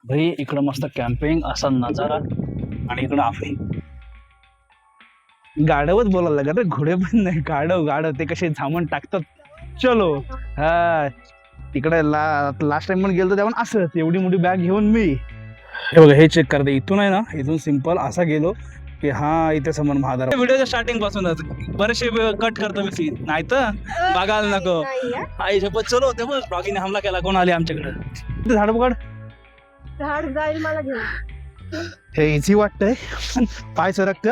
भाई इकडं मस्त कॅम्पिंग असा नजारा आणि इकडं आफी गाढवच बोलायला लागत रे, घोडे पण नाही. गाढव गाढव ते कसे झामण टाकतात. चलो हा तिकडे लास्ट टाइम पण गेलो तेव्हा असंच एवढी मोठी बॅग घेऊन मी हे बघा हे चेक करते. इथून आहे ना, इथून सिंपल असा गेलो की हा इथे समोर महादार. व्हिडिओच्या स्टार्टिंग पासूनच बरेचसे कट करतो मी सीन, नाही तर बघायला नको. आई शपथ चलो ते बघ डॉगीने हमला केला. कोण आले आमच्याकडे? झाड बघड झाड जाईल मला घेऊन. हे इझी वाटतंय पण पाय सरकत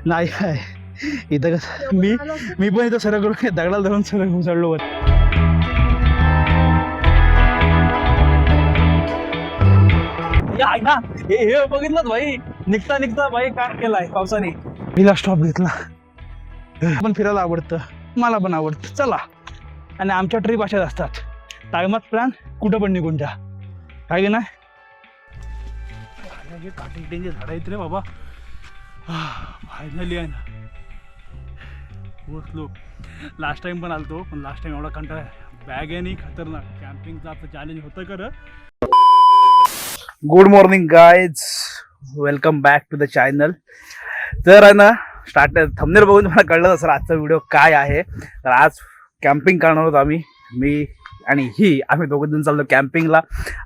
नाही आहे इथं. मी पण इथं सरकलो, दगडाला धरून सरक उचललो वर. ना हे बघितलं भाई, निघता निघता भाई काय केलाय पावसाने. पहिला स्टॉप घेतला. पण फिरायला आवडतं, मला पण आवडतं. चला, आणि आमच्या ट्रिप अशाच असतात. टाइमात प्लॅन कुठं पण निघून जा, काय की नाही. काटेचे झाड आहेत रे बाबा. फायनली आहे ना पोहोचलो. लास्ट टाइम पण आलतो, पण लास्ट टाइम एवढा कंटाळा. बॅग आहे नाही खतरनाक. कॅम्पिंगचं आता चॅलेंज होतं खरं. Good morning guys, welcome back to the channel. तर आहे ना स्टार्ट थंबनेल बघून तुम्हाला कळलं असेल आजचा व्हिडिओ काय आहे. तर आज कॅम्पिंग करणार आहोत आम्ही. मी आणि आम्ही दोघं जण चाललो कॅम्पिंगला.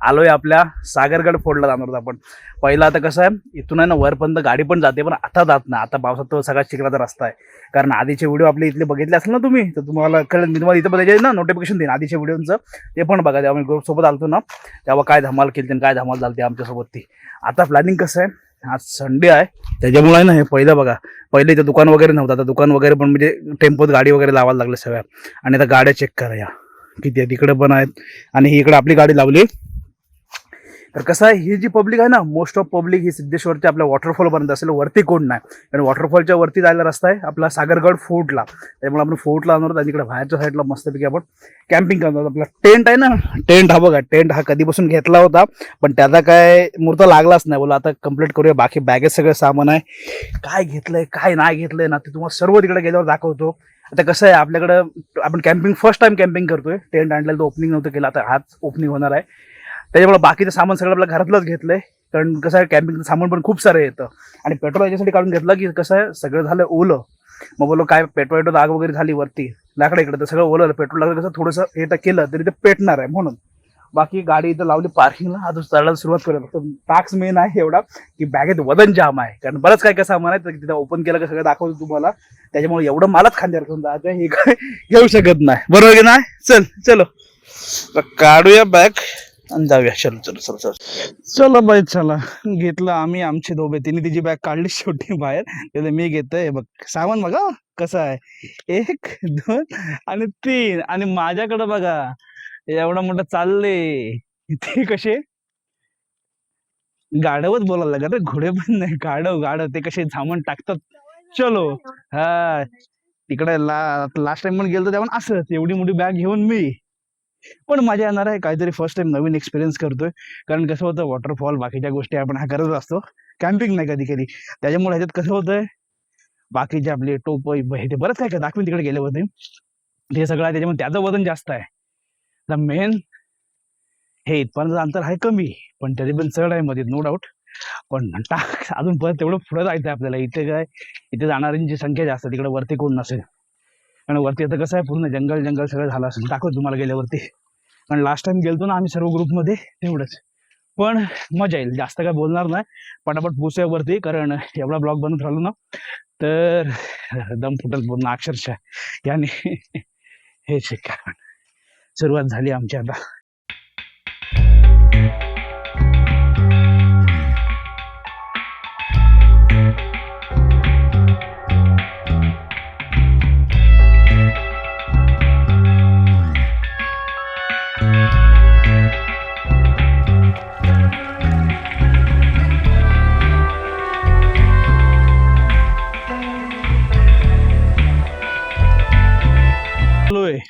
आलोय आपल्या सागरगड फोर्टला जाणार आहोत आपण. पहिलं आता कसं आहे, इथून आहे ना वरपर्यंत गाडी पण जाते, पण आता जात नाही. आता पावसात तो सगळा चिखलाचा रस्ता आहे. कारण आधीचे व्हिडिओ आपले इथले बघितले असेल ना तुम्ही, तर तुम्हाला कळेल. मी तुम्हाला इथं बघायचे ना नोटिफिकेशन देईन आधीच्या व्हिडिओचं, ते पण बघा. तेव्हा मी ग्रुपसोबत आलतो ना, तेव्हा काय धमाल केली आणि काय धमाल झाली आमच्यासोबत ती. आता प्लॅनिंग कसं आहे, आज संडे आहे त्याच्यामुळे आहे ना, हे पहिलं बघा. पहिले इथं दुकान वगैरे नव्हतं, आता दुकान वगैरे पण म्हणजे टेम्पोत गाडी वगैरे लावायला लागले सगळ्या. आणि आता गाड्या चेक करा या किती आहे, तिकडे पण आहेत. आणि ही इकडे आपली गाडी लावली. तर कसं आहे, ही जी पब्लिक आहे ना, मोस्ट ऑफ पब्लिक ही सिद्धेश्वरच्या आपल्या वॉटरफॉल पर्यंत असेल, वरती कोण नाही. कारण वॉटरफॉलच्या वरती जायला रस्ता आहे आपला सागरगड फोर्टला. त्यामुळे आपण फोर्टला आणणार आहोत आणि इकडे बाहेरच्या साईडला मस्तपैकी आपण कॅम्पिंग करणार आहोत. आपला टेंट आहे ना, टेंट हा बघा. टेंट हा कधीपासून घेतला होता, पण त्याचा काय मुहूर्त लागलाच नाही. बोला आता कंप्लीट करूया. बाकी बॅगेत सगळं सामान आहे. काय घेतलंय काय नाही घेतलंय ना, ते तुम्हाला सर्व तिकडे गेल्यावर दाखवतो. आता कसं आहे, आपल्याकडं आपण कॅम्पिंग फर्स्ट टाइम कॅम्पिंग करतोय. टेंट आणलेलं तर ओपनिंग नव्हतं केलं, आता हाच ओपनिंग होणार आहे. त्याच्यामुळे बाकीचं सामान सगळं आपल्या घरातलंच घेतलंय. कारण कसं आहे, कॅम्पिंगचं सामान पण खूप सारं येतं. आणि पेट्रोल याच्यासाठी काढून घेतलं की कसं आहे, सगळं झालं ओलं. मग बोलो काय पेट्रोल आग वगैरे झाली वरती लाकडं इकडे, तर सगळं ओलं. पेट्रोल लागलं कसं थोडंसं हे तर केलं तरी ते पेटणार आहे म्हणून. बाकी गाडी इथं लावली पार्किंगला. आता चढायला सुरुवात करूया. फक्त टास्क मेन आहे एवढा की बॅगेत वजन जाम आहे. कारण बरंच काय काय सामान आहे, तर तिथं ओपन केलं का सगळं दाखवतो तुम्हाला. त्याच्यामुळे एवढं मलाच खांद्यावर घेऊन जायचं, हे काय घेऊ शकत नाही. बरोबर की नाही. चलो काढूया बॅग आणि जाऊया. चलो चलो बाई चला. घेतलं आम्ही आमचे दोघे. तिने तिची बॅग काढली शेवटी बाहेर. त्याला मी घेतोय बघ सामान. बघा कसं आहे, 1 2 आणि 3. आणि माझ्याकडे बघा एवढं मोठं चालले. ते कसे गाढवच बोलायला लागत रे, घोडे पण नाही. गाढव गाढव ते कसे झामण टाकतात. चलो हा तिकडे लास्ट टाइम पण गेलो तेव्हा असंच एवढी मोठी बॅग घेऊन मी. पण मजा येणार आहे. काहीतरी फर्स्ट टाइम नवीन एक्सपिरियन्स करतोय. कारण कसं होतं, वॉटरफॉल बाकीच्या गोष्टी आपण हा करत असतो, कॅम्पिंग नाही कधी कधी. त्याच्यामुळे ह्याच्यात कसं होतंय, बाकीचे आपले टोप हे ते बरंच काय काय दाखवून तिकडे गेले होते, ते सगळं आहे. त्याच्यामुळे त्याचं वजन जास्त आहे. मेन हे इथपर्यंत अंतर आहे कमी, पण तरी पण चढ आहे मध्ये नो डाऊट. पण अजून परत तेवढं पुढे जायचं आहे आपल्याला. इथे काय, इथे जाणाऱ्यांची संख्या जास्त, तिकडे वरती कोण नसेल. आणि वरती आता कसं आहे, पूर्ण जंगल जंगल सगळं झालं असेल. दाखवतो तुम्हाला गेल्यावरती. कारण लास्ट टाइम गेलतो ना आम्ही सर्व ग्रुपमध्ये तेवढंच. पण मजा येईल. जास्त काय बोलणार नाही, पटापट पोचूया वरती. कारण एवढा ब्लॉग बनत राहिलो ना तर दम फुटल पूर्ण अक्षरशः याने. हे शिका सुरुवात झाली आमची आता.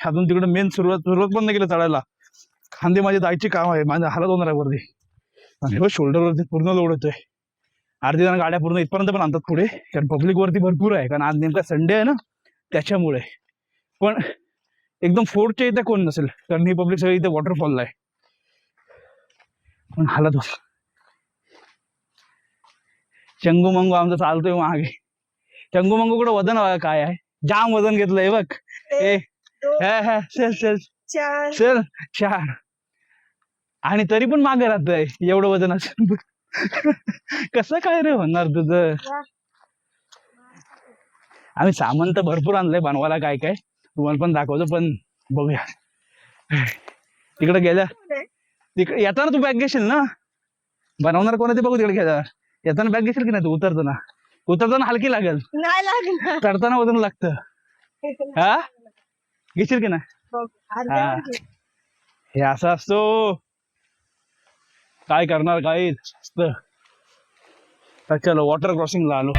अजून तिकडे मेन सुरुवात पण नाही केलं चढायला. खांदे माझे जायचे काम आहे, माझ्या हालत होणार आहे वरती. आणि हो शोल्डरवरती पूर्ण लोड होतोय. अर्धी जण गाड्या पूर्ण इथपर्यंत पण आणतात पुढे, कारण पब्लिक वरती भरपूर आहे. कारण आज नेमका संडे आहे ना त्याच्यामुळे. पण एकदम फोर्टच्या इथे कोण नसेल, कारण ही पब्लिक सगळी इथे वॉटरफॉलला आहे. पण हालत चंगू मंगू आमचं चालतोय मागे. चंगू मंगू कुठं वजन बघा काय आहे, जाम वजन घेतलंय बघ. ए चल चल 4 चल 4 आणि तरी पण मागे राहतंय एवढं वजन असेल. कसं काय रे होणार तुझं. आम्ही सामान तर भरपूर आणलंय बनवायला काय काय, तुम्हाला पण दाखवतो. पण बघूया तिकडे गेल्या, तिकडे येताना तू बॅग घेशील ना, बनवणार कोण ते बघू तिकडे गेल्यावर. येताना बॅग घेशील की नाही तू, उतरताना हलकी लागेल, नाही लागणार. चढताना वजन लागतं. हा घेशील की नाही. हा हे असं असतो, काय करणार काही असतं. तर चलो वॉटर क्रॉसिंगला आलो.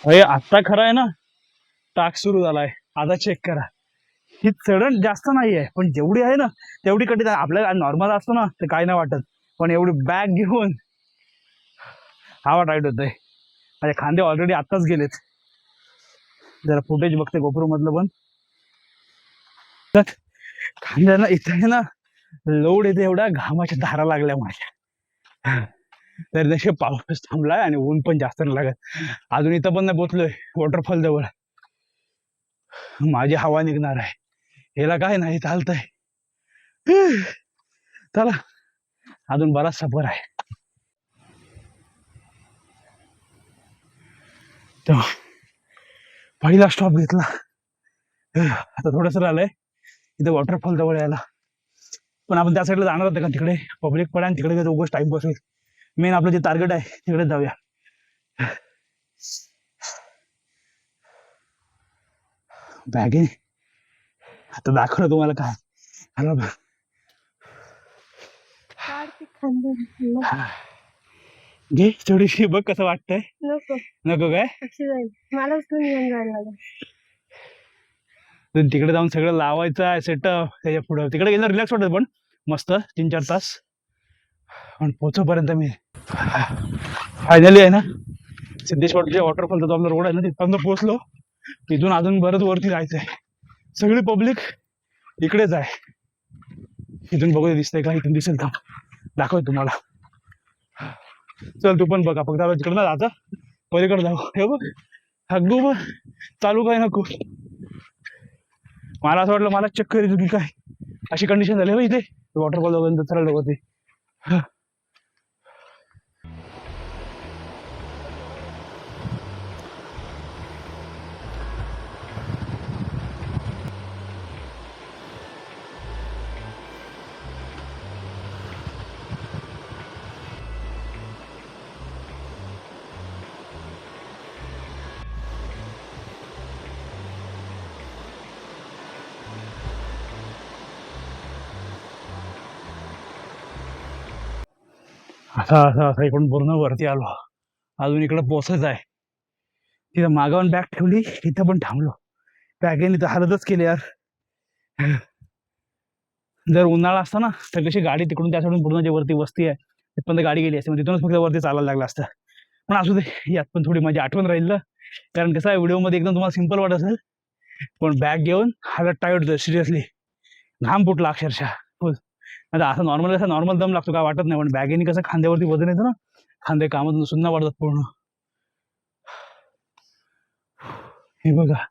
अरे आत्ता खरं आहे ना, टाक सुरू झालाय. आता चेक करा, ही चढण जास्त नाही आहे, पण जेवढी आहे ना तेवढी कठीण आहे. आपल्याला नॉर्मल असतो ना ते काय नाही वाटत, पण एवढी बॅग घेऊन हवा टाईट होतंय. माझे खांदे ऑलरेडी आत्ताच गेलेत. जरा फुटेज बघते गोप्रो मधलं पण. खांद्याला इथे आहे ना लोड येते, एवढ्या घामाच्या धारा लागल्या माझ्या. तर नशीब पाऊस थांबलाय आणि ऊन पण जास्त नाही लागत. अजून इथं पण नाही पोचलोय वॉटरफॉल जवळ. माझी हवा निघणार आहे, ह्याला काय नाही चालतंय. चला अजून बराच सफर आहे. तो पहिला स्टॉप घेतला, आता थोडस राहिलंय इथे वॉटरफॉल जवळ यायला. पण आपण त्या साईडला जाणार होतं का, तिकडे पब्लिक पण आहे, तिकडे उगाच टाइमपास होईल. मेन आपलं जे टार्गेट आहे तिकडे जाऊया. बॅग आहे आता, दाखवलं तुम्हाला काय. घे थोडीशी बघ कसं वाटतंय. नको नको काय, मला उचलून घेऊन जायला लागेल. तिकडे जाऊन सगळं लावायचं आहे सेटअप. त्याच्या पुढं तिकडे गेलं रिलॅक्स वाटत, पण मस्त 3-4 तास. पण पोहोचोपर्यंत मी फायनली आहे ना सिद्धेश्वर जे वॉटरफॉलचा जो आपला रोड आहे ना तिथपर्यंत पोहोचलो. तिथून अजून बरंच वरती जायचंय. सगळी पब्लिक इकडेच आहे. इथून बघू दिसतंय का, इथून दिसेल का दाखवतो तुम्हाला. चल तू पण बघा, फक्त तिकडे ना जाता पलीकडे जाऊ. हे बघ हग्गू बघ चालू काय नको. मला असं वाटलं मला चक्कर येतो की काय, अशी कंडिशन झाली बघ इथे वॉटरफॉल वगैरे सरळ होती. असा इकडून पूर्ण वरती आलो. अजून इकडं पोचायचं आहे. तिथं मागावून बॅग ठेवली, इथं पण थांबलो. बॅगेने तर हालतच केली यार. जर उन्हाळा असता ना तर कशी गाडी तिकडून त्या साईडून पूर्ण जे वरती वस्ती आहे तिथपर्यंत गाडी गेली असते, तिथूनच फक्त वरती चालायला लागलं असतं. पण असू दे, यात पण थोडी माझी आठवण राहील ना. कारण कसं आहे, व्हिडिओमध्ये एकदम तुम्हाला सिंपल वाटत असेल, पण बॅग घेऊन हालत टाईट होतं सिरियसली. घाम फुटला अक्षरशः फुल. आता असं नॉर्मल दम लागतो काय वाटत नाही, पण बॅगेने कसं खांद्यावरती वजन येतं ना, खांदे कामातून सुन्न वाढतात पूर्ण. हे बघा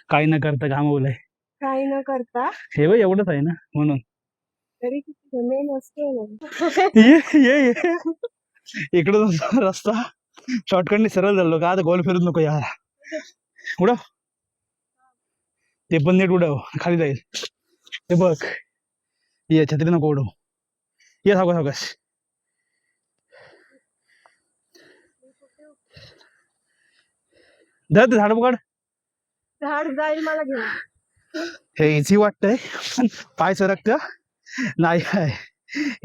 काही न करता घामवलंय. काही न करता हे बघ एवढंच आहे ना म्हणून. तरी मेन असते ये इकडं रस्ता शॉर्टकटने सरळ झालो का, आता गोल फिरत नको यार. उडव ते पण नीट उडव, खाली जाईल. हे बघ ये छत्री नको उडव, ये सावकाश. धर ते झाड पकड. झाड जाईल मला घेऊन. हे इझी वाटतंय पण पाय सरकत नाही आहे.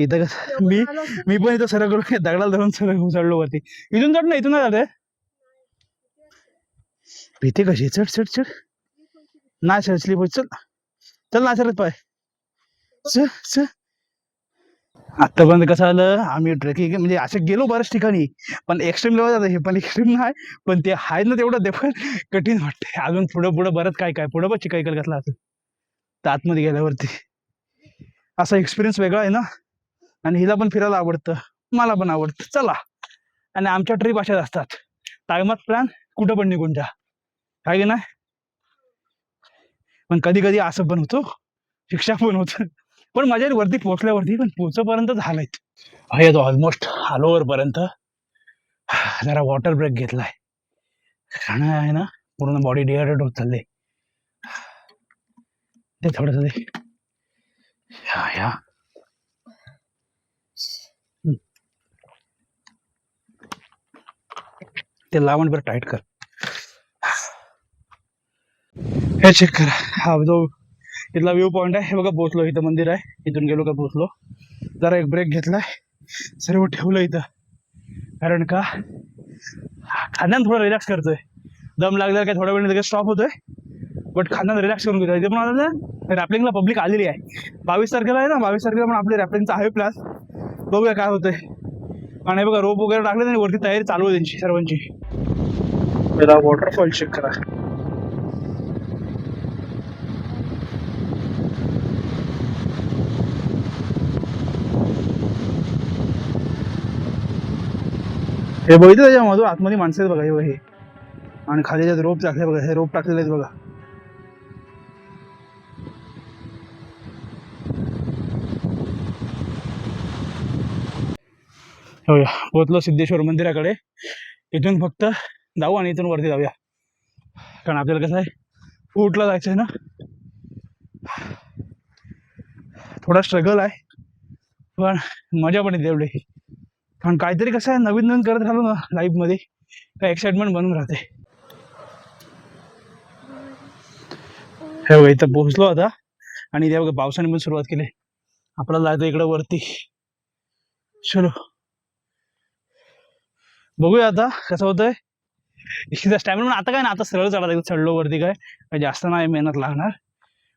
इथं कसं मी पण इथं सरकलो, दगडाला धरून चढलो वरती. इथून चढ ना, इथून नाही जाते. भीती कशी चढ चढ चढ नाही सर स्लिप होत. चल चल नाचरत पाय आतापर्यंत कसं आलं आम्ही ट्रेकिंग म्हणजे असे गेलो बऱ्याच ठिकाणी पण एक्स्ट्रीम लेवल जातं हे पण एक्स्ट्रीम नाही पण ते आहे ना तेवढं ते पण कठीण वाटते अजून पुढं पुढं बरंच काय काय पुढं पण चिकाईकल कसला असेल तर आतमध्ये गेल्यावरती असा एक्सपिरियन्स वेगळा आहे ना आणि हिला पण फिरायला आवडतं मला पण आवडतं चला आणि आमच्या ट्रिप अशाच असतात टायमात प्लॅन कुठं पण निघून जा काय की नाही पण कधी कधी असं पण होतो शिक्षा पण होतं पण माझ्या वरती पोहोचल्यावरती पण पोहोचपर्यंत झालंय आहे तो ऑलमोस्ट आलो वरपर्यंत जरा वॉटर ब्रेक घेतलाय खाणं आहे ना पूर्ण बॉडी डिहायड्रेट होत चालले ते थोडस ते या ते लावण बरं टाईट कर हे चेक कर हा जो इथला व्ह्यू पॉइंट आहे हे बघा पोहोचलो इथं मंदिर आहे इथून गेलो का पोहोचलो जरा एक ब्रेक घेतलाय सर्व ठेवलं इथं कारण का खाण्यात थोडं रिलॅक्स करतोय दम लागल्यावर काय थोड्या वेळ स्टॉप होतोय बट खाण्यात रिलॅक्स करून घेतोय इथे पण आता रॅपलिंगला पब्लिक आलेली आहे 22 तारखेला आहे ना 22 तारखेला पण आपली रॅपलिंगचा आहे प्लॅन बघूया काय होतंय आणि बघा रोप वगैरे टाकले आणि वरती तयारी चालू आहे त्यांची सर्वांची पहिला वॉटरफॉल चेक करा हे बघितलं त्याच्यामधून आतमध्ये माणसं आहेत बघा हे आणि खाली जे रोप टाकले बघा हे रोप टाकलेले आहेत बघा होया पोहोचलो सिद्धेश्वर मंदिराकडे इथून फक्त जाऊ आणि इथून वरती जाऊया कारण आपल्याला कसं आहे फूटला जायचं आहे ना थोडा स्ट्रगल आहे पण मजा पण येते एवढी कारण काहीतरी कसं आहे नवीन नवीन करत राहिलो ना लाईफमध्ये काय एक्साइटमेंट बनून राहते हे बघा इथं पोहोचलो आता आणि त्या बघा पावसाने पण सुरुवात केली आपल्याला जायचं इकडं वरती चलो बघूया आता कसं होतंय इतका स्टॅमिना आता काय ना आता सरळ चढा चढलो वरती काय जास्त नाही मेहनत लागणार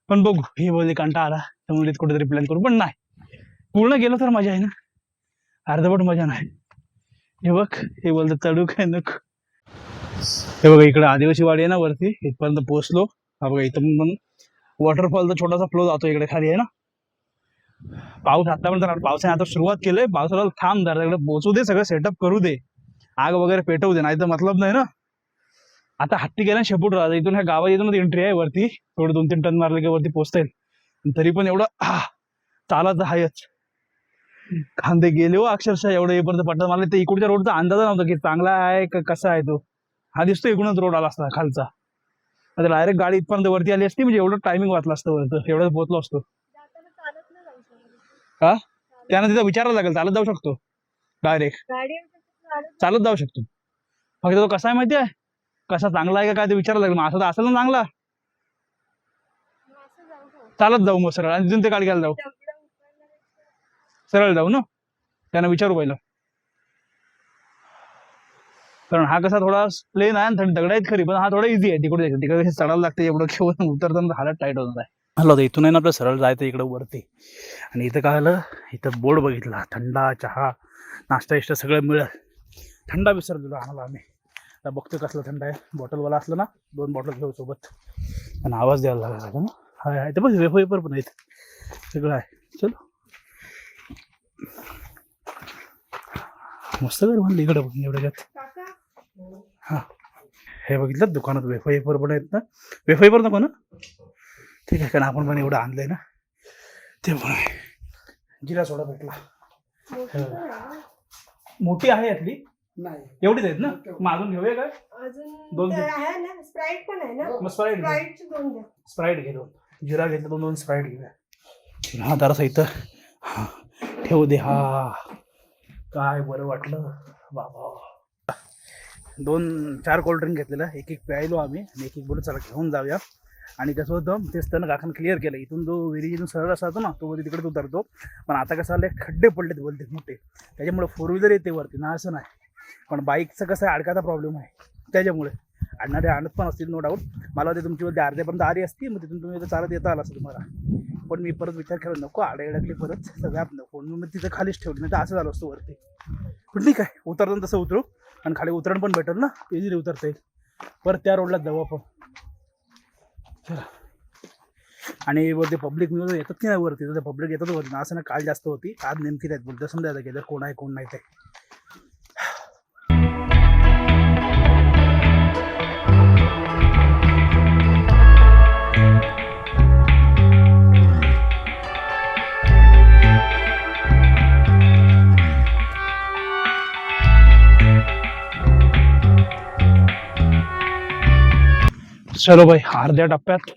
पण बघू हे बोलले कंटाळा आला त्यामुळे कुठेतरी प्लॅन करू पण नाही पूर्ण गेलो तर मजा आहे ना अर्धवट मजा नाही हे बघ हे बोलतं चढू काय नको हे बघा इकडे आदिवासी वाडी आहे ना वरती इथपर्यंत पोहोचलो हा बघा इथं पण वॉटरफॉलचा छोटासा फ्लो जातो इकडे खाली आहे ना पाऊस आतापर्यंत पावसाने आता सुरुवात केलंय पावसाला थांब जरा इकडे पोहोचू दे सगळं सेटअप करू दे आग वगैरे पेटवू दे नाही तर मतलब नाही ना आता हत्ती गेला शेपूट राहतं इथून ह्या गावात इथून एंट्री आहे वरती थोडं 2-3 टन मारले की वरती पोहोचता येईल तरी पण एवढं चालत आहेच खांदे गेले हो अक्षरशः एवढं येपर्यंत पडतात मला ते इकडच्या रोडचा अंदाज नव्हता की चांगला आहे का कसा आहे तो हा दिसतो इकडूनच रोड आला असता खालचा आता डायरेक्ट गाडी इथपर्यंत वरती आली असती म्हणजे एवढं टायमिंग वाचला असतं वरतं एवढं पोहोचलो असतो हा त्यानं तिथं विचारायला लागेल चालत जाऊ शकतो डायरेक्ट चालत जाऊ शकतो फक्त तो कसा आहे माहिती आहे कसा चांगला आहे का काय ते विचारायला लागेल मग असं तर असेल ना चांगला चालत जाऊ मग सरळ आणि तिथून ते गाडी घ्यायला जाऊ सरळ जाऊ ना त्यांना विचारू पहिलं कारण हा कसा थोडा प्लेन आहे आणि दगड आहेत खरी पण हा थोडा इझी आहे तिकडे तिकडे चढायला लागते एवढं घेऊन उतरताना हालत टाईट होत आहे हॅलो इथून आहे ना आपलं सरळ जायचं इकडं वरती आणि इथं काय आलं इथं बोर्ड बघितला थंडा चहा नाश्ता इष्ट सगळं मिळेल थंडा विसर दिला आम्हाला आम्ही आता बघतो कसला थंड आहे बॉटलवाला असलं ना 2 बॉटल घेऊ सोबत आणि आवाज द्यायला लागला ना हाय हाय ते बघ वेफर पण आहेत सगळं आहे चलो मस्त कर म्हणलं इकडं बघ एवढ्यात हा हे बघितलं दुकानात वेफर पण आहेत ना वेफर नको ना ठीक आहे कारण आपण पण एवढं आणलंय ना ते पण जिरा सोडा भेटला मोठी आहे यातली नाही एवढीच आहेत ना मग अजून घेऊया काय अजून आहे ना स्प्राईट पण आहे ना मग स्प्राईट घे 2 जिरा घेतलं 2 स्प्राईट घेऊया हा जरासा इथं ठेवू दे हा काय बरं वाटलं बाबा 2-4 कोल्ड्रिंक घेतलेलं एक प्यायलो आम्ही आणि एक बोलू चला घेऊन जाऊया आणि कसं होतं तेच त्यानं काकानं क्लिअर केलं इथून जो विहिरीतून सरळ असतो ना तो वरती तिकडेच उतरतो पण आता कसं आलं खड्डे पडलेत बोलते मोठे त्याच्यामुळे 4 व्हीलर येते वरती ना असं नाही पण बाईकचं कसं आहे अडकाचा प्रॉब्लेम आहे त्याच्यामुळे आणणारे आणत पण असतील नो डाऊट. मला वाटते तुमची अर्ध्यापर्यंत आली असती, मग तिथून तुम्ही चालत येता आला असं तुम्हाला. पण मी परत विचार केला नको अडकली परत सगळ्यात नको, मी तिथं खालीच ठेवली, नाही तर असं झालं असतं वरती. पण ठीक आहे, उतरताना तसं उतरू आणि खाली उतरण पण भेटेल ना, इझिली उतरता येईल. परत त्या रोडलाच जाऊ आपण. चला. आणि वरती पब्लिक न्यूज येतात की नाही वरती, तर पब्लिक येतात वरती ना, असं ना काल जास्त होती, आज नेमकी आहेत बोलतो समजायला गेलं कोण आहे कोण नाही ते. चलो भाई, अर्ध्या टप्प्यात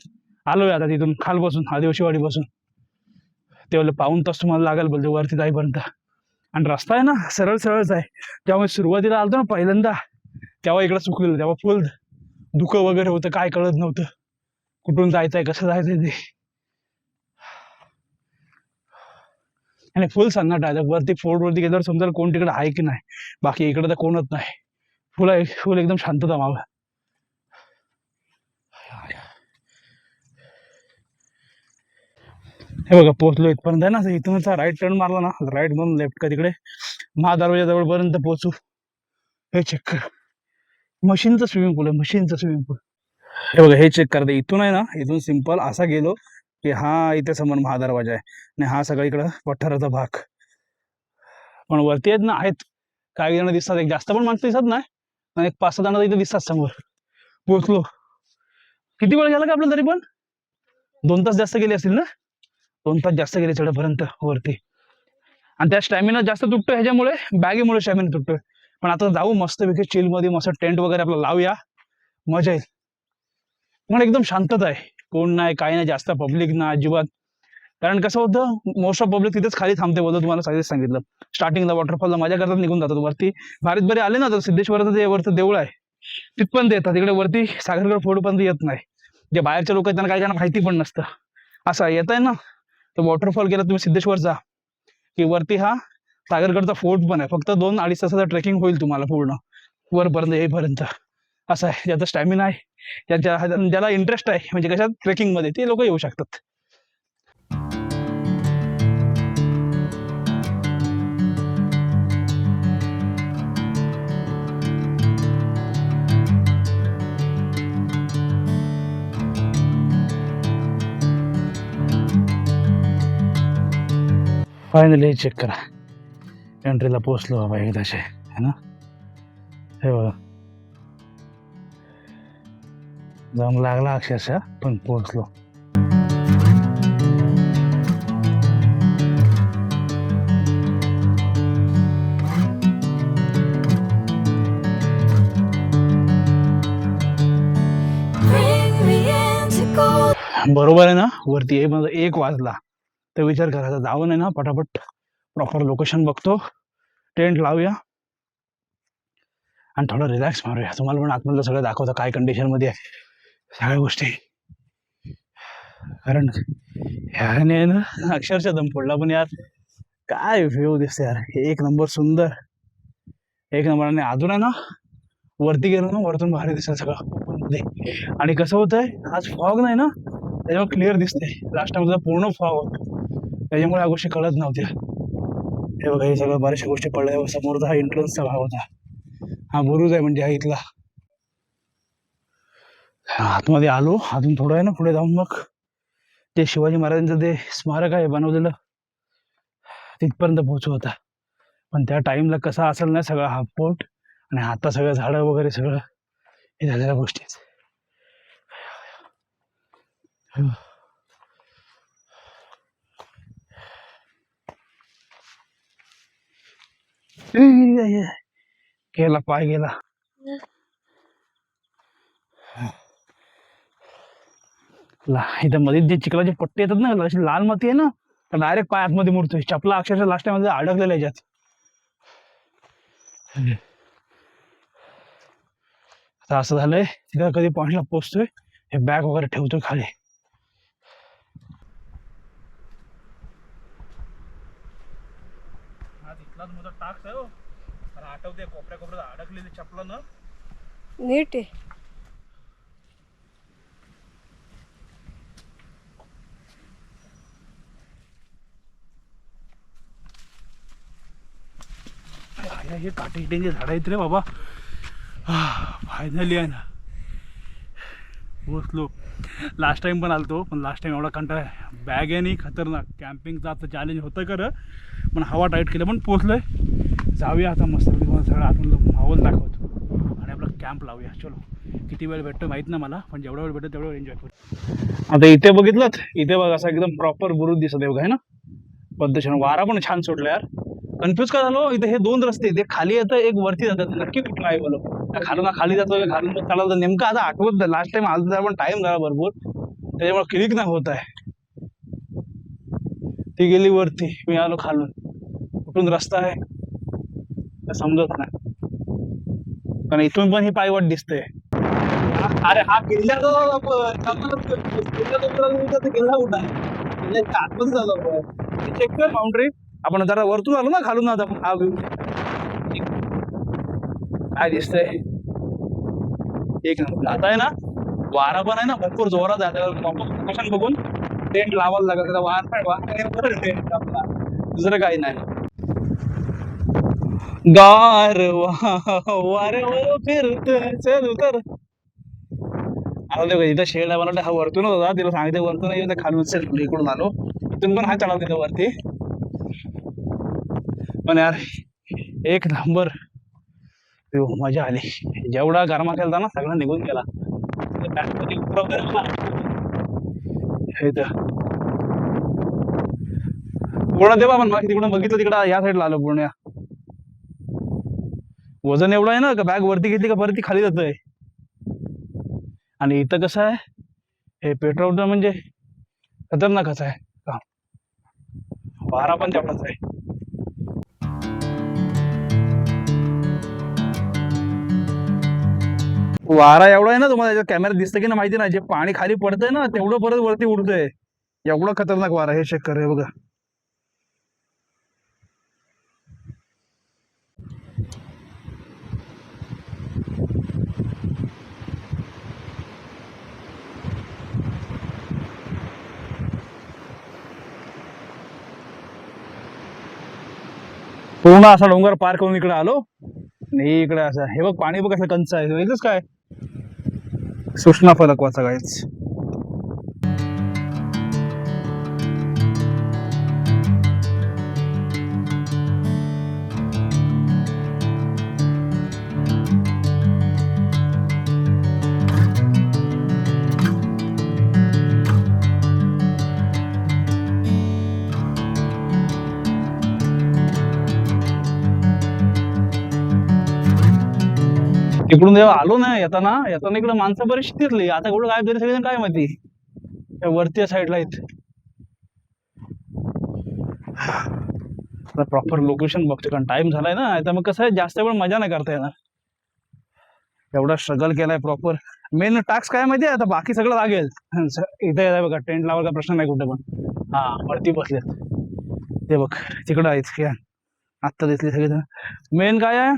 आलोय आता तिथून खाल बसून आदिवासीवाडी बसून. तेवढं पाऊण तास तुम्हाला लागेल बोलतो वरती जाईपर्यंत. आणि रस्ता आहे ना सरळ सरळच आहे, त्यामुळे सुरुवातीला आलतो ना पहिल्यांदा तेव्हा इकडं चुकलेलं, तेव्हा फुल धुकं वगैरे होतं, काय कळत नव्हतं कुठून जायचंय कसं जायचंय ते. आणि फुल सन्नाट आहे वरती. फोर्टवरती गेल्यावर समजा कोण तिकडे आहे की नाही, बाकी इकडे तर कोणच नाही. फुल एकदम शांतता मावळ. हे बघा पोहोचलो इथपर्यंत आहे ना. इथून राईट टर्न मारला ना, राईट म्हणून लेफ्ट का तिकडे महादरवाजा जवळपर्यंत पोहोचू. हे चेक कर, मशीनचं स्विमिंग पूल आहे, मशीनचं स्विमिंग पूल. हे बघा हे चेक करते. इथून आहे ना, इथून सिंपल असा गेलो की हा इथे समोर महादरवाजा आहे आणि हा सगळा इकडं पठाराचा भाग. पण वरती आहेत ना, आहेत काही जण दिसतात, एक जास्त पण माणसं दिसत नाही, एक 5-6 जण इथे दिसतात समोर. पोहोचलो. किती वेळ झाला का आपलं, तरी पण 2 तास जास्त गेले असतील ना, 2 तास जास्त गेले चढपर्यंत वरती. आणि त्या स्टॅमिना जास्त तुटतो ह्याच्यामुळे, बॅगेमुळे स्टॅमिना तुटतोय. पण आता जाऊ मस्त पैकी चिल मध्ये, मस्त टेंट वगैरे आपलं लावूया, मजा येईल. पण एकदम शांतता आहे, कोण नाही काय नाही, जास्त पब्लिक ना अजिबात. कारण कसं होतं मोस्ट ऑफ पब्लिक तिथेच खाली थांबते बोलतो, तुम्हाला सगळेच सांगितलं. स्टार्टिंगला वॉटरफॉलला मजा करतात निघून जातात वरती. भारीत बरे आले ना तर सिद्धेश्वराचं जे वरचं देऊळ आहे तिथपर्यंत येतात, तिकडे वरती सागरगड फोर्टपर्यंत येत नाही. जे बाहेरचे लोक आहेत त्यांना काही त्यांना माहिती पण नसतं. असं येत आहे ना तर वॉटरफॉल केला तुम्ही सिद्धेश्वरचा की वरती हा सागरगडचा फोर्ट पण आहे. फक्त 2-2.5 तासाचा ट्रेकिंग होईल तुम्हाला पूर्ण वरपर्यंत येईपर्यंत. असं आहे, ज्याचा स्टॅमिना आहे, ज्याला इंटरेस्ट आहे म्हणजे कशात ट्रेकिंग मध्ये, ते लोक येऊ शकतात. फायनली चेक करा, एंट्रीला पोहोचलो बाबा एकदाचे है ना. हे बघा जाऊन लागला अक्षरशः, पण पोहोचलो. बरोबर आहे ना, वरती 1 वाजला तर विचार करायचा, जाऊन आहे ना पटापट प्रॉपर लोकेशन बघतो, टेंट लावूया आणि थोडं रिलॅक्स मारूया. तुम्हाला पण आतमधलं सगळं दाखवतं काय कंडिशन मध्ये आहे सगळ्या गोष्टी. कारण ह्याने ना अक्षरशः दम फोडला. पण यार काय व्ह्यू दिसते यार, एक नंबर सुंदर, एक नंबर. आणि अजून आहे ना वरती गेलो ना, वरतून भारी दिसत सगळं ओपन मध्ये. आणि कसं होतंय आज फॉग नाही ना, त्याच्यामुळे क्लिअर दिसते. लास्ट टाइम पूर्ण फॉग होता, त्याच्यामुळे या गोष्टी कळत नव्हत्या. हे बघा हे सगळं बऱ्याचशा गोष्टी पडल्या. समोरचा हा एंट्रन्सचा भाग होता, हा बुरुज आहे म्हणजे हा इथला. आतमध्ये आलो, अजून थोडं आहे ना पुढे जाऊन मग ते शिवाजी महाराजांचं ते स्मारक आहे बनवलेलं, तिथपर्यंत पोहोचू होता. पण त्या टाइमला कसा असेल ना सगळा हा पोर्ट, आणि आता सगळं झाडं वगैरे सगळं हे झालेल्या गोष्टी. गेला पाय गेला. इथं मध्ये जे चिखलाचे पट्टे येतात ना, अशी लाल माती आहे ना, तर डायरेक्ट पाय आतमध्ये मुरतोय. चपला अक्षरशः लास्ट टाइम मध्ये अडकलेल्या याच्यात. आता असं झालंय तिथं कधी पॉइंटला पोहोचतोय, हे बॅग वगैरे ठेवतोय खाली. इथलाच माझा टास्क आहे हो, आठवते कोपऱ्या कोपऱ्यात अडकलेली चपला ना. नीट आहे. आयला हे काटेचे झाड आहेत रे बाबा. फायनली आहे ना पोचलो. लास्ट टाइम पण आलतो पण लास्ट टाइम एवढा कंटाळा बॅग आहे नाही खतरनाक. कॅम्पिंगचं आता चॅलेंज होतं खरं पण हवा टाईट केलं पण पोचलोय. जाऊया आता मस्त तुम्हाला सगळं आतून माहोल दाखवतो आणि आपला कॅम्प लावूया. चलो किती वेळ भेटतो माहीत नाही मला पण जेवढा वेळ भेटतो तेवढा वेळ एन्जॉय करू. आता इथे बघितलं इथे बघ असं एकदम प्रॉपर बुरुज दिसत आहे बघा आहे ना पद्धतशीर. वारा पण छान सुटला यार. कन्फ्युज का झालो. इथे हे दोन रस्ते ते खाली येतं एक वरती जातात. नक्की कुठला आहे बोलो खालून खाली जातो खालून चालवतो नेमकं आता आठवत नाही. लास्ट टाइम आलं पण टाइम झाला भरपूर त्याच्यामुळे क्लिक नाही होत आहे. ती गेली वरती मी आलो खालून. कुठून रस्ता आहे समजत नाही कारण इथून पण ही पायवाट दिसते. अरे हा किल्ल्याचा किल्ला कुठं आहे आतमध्ये झालो आपण चेक कर बाउंड्री. आपण जरा वरतून आलो ना खालून आता हा व्ह्यू काय दिसतंय एक आता आहे ना. वारा पण आहे ना भरपूर जोरात आहे. लोकेशन बघून टेंट लावायला लागत वारा आपला दुसरं काही नाही. वाऱ्यावर फिरत चल उतर. आता इथं शेड आहे मला हा वरतून होता तिला सांगितलं वरतून नाही खालून चल इकडून आलो. इथून पण हा चढाव तिथं वरती पण यार एक नंबर मजा आली. जेवढा गरमा केला ना सगळा निघून गेला. पूर्ण देवा पण तिकडून बघितलं तिकडं या साईडला आलो पूर्ण. वजन एवढं आहे ना का बॅग वरती घेतली का परत ती खाली जातोय. आणि इथं कसं आहे हे पेट्रोल म्हणजे खतरनाकच आहे. वारा पण तेवढाच आहे. वारा एवढा आहे ना तुम्हाला याच्या कॅमेऱ्यात दिसतं की ना माहिती ना. जे पाणी खाली पडतंय ना तेवढं परत वरती उडतंय. एवढं खतरनाक वारा हे चेक कर हे बघा. पूर्ण असा डोंगर पार करून इकडे आलो आणि इकडे असं हे बघ पाणी बघ असं कंच आहे. वेगळंच काय सूचना फलक वाचा काहीच. तिकडून जेव्हा आलो ना येताना इकडे माणसं बरीचशी दिसली. आता कुठं काय तरी सगळे काय माहिती वरती साईडला आहेत. प्रॉपर लोकेशन बघतो कारण टाइम झालाय ना. आता मग कसं आहे जास्त वेळ मजा नाही करता येणार. एवढा स्ट्रगल केलाय प्रॉपर. मेन टास्क काय माहितीये आता बाकी सगळं लागेल. इथे बघा टेंट लावायचा प्रश्न नाही कुठे पण. हा वरती बसलेत ते बघ तिकडं आहेत आत्ता दिसले सगळे. मेन काय आहे